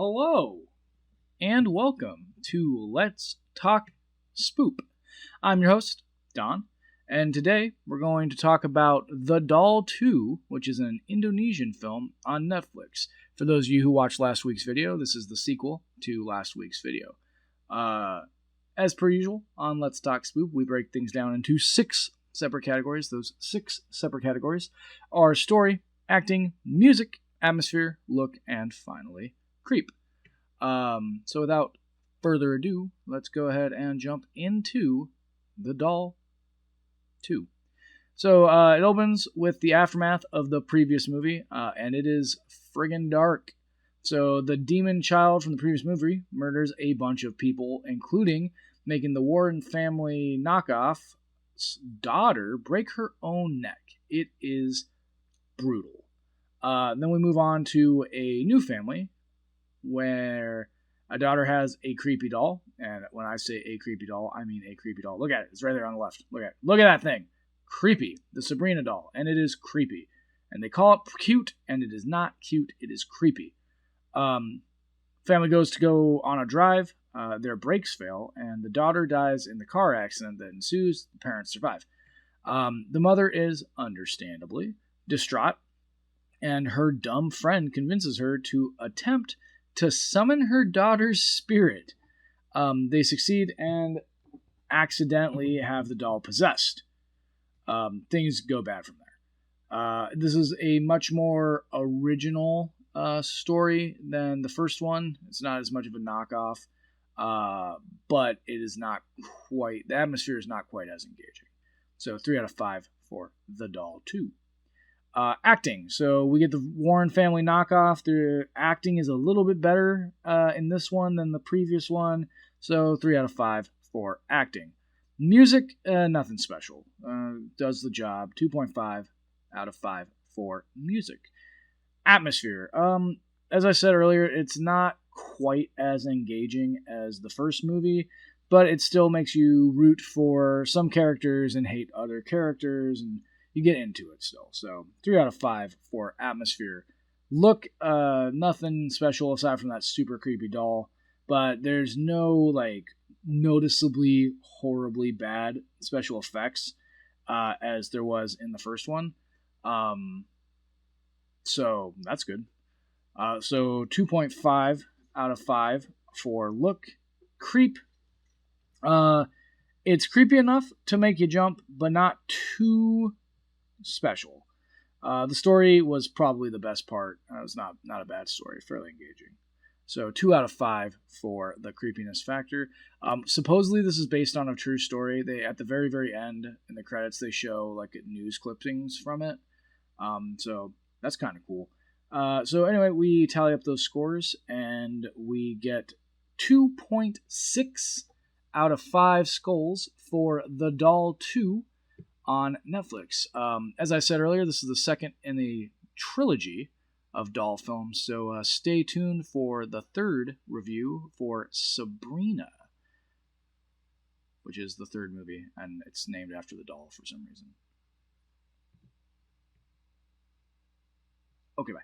Hello, and welcome to Let's Talk Spoop. I'm your host, Don, and today we're going to talk about The Doll 2, which is an Indonesian film on Netflix. For those of you who watched last week's video, this is the sequel to last week's video. As per usual, on Let's Talk Spoop, we break things down into 6 separate categories. Those 6 separate categories are story, acting, music, atmosphere, look, and finally, creep. So without further ado, let's go ahead and jump into The Doll 2. So it opens with the aftermath of the previous movie, and it is friggin' dark. So the demon child from the previous movie murders a bunch of people, including making the Warren family knockoff's daughter break her own neck. It is brutal. Then we move on to a new family where a daughter has a creepy doll. And when I say a creepy doll, I mean a creepy doll. Look at it. It's right there on the left. Look at that thing. Creepy. The Sabrina doll. And it is creepy. And they call it cute, and it is not cute. It is creepy. Family goes to go on a drive. Their brakes fail, and the daughter dies in the car accident that ensues. The parents survive. The mother is understandably distraught, and her dumb friend convinces her to attempt to summon her daughter's spirit. They succeed and accidentally have the doll possessed. Things go bad from there. This is a much more original story than the first one. It's not as much of a knockoff, but it is not quite, the atmosphere is not quite as engaging. So 3 out of 5 for The Doll 2. Acting. So we get the Warren family knockoff. The acting is a little bit better in this one than the previous one. So 3 out of 5 for acting. Music, nothing special. Does the job. 2.5 out of 5 for music. Atmosphere. As I said earlier, it's not quite as engaging as the first movie, but it still makes you root for some characters and hate other characters, and you get into it still. So 3 out of 5 for atmosphere. Look, nothing special aside from that super creepy doll, but there's no noticeably horribly bad special effects as there was in the first one. So that's good. So 2.5 out of 5 for look. Creep. It's creepy enough to make you jump, but not too special. The story was probably the best part. It was not a bad story, fairly engaging. So 2 out of 5 for the creepiness factor. Supposedly this is based on a true story. They, at the very, very end in the credits, they show news clippings from it. So that's kind of cool. So anyway, we tally up those scores, and we get 2.6 out of 5 skulls for The Doll 2 on Netflix. As I said earlier, this is the second in the trilogy of doll films, so stay tuned for the third review for Sabrina, which is the third movie, and it's named after the doll for some reason. Okay, bye.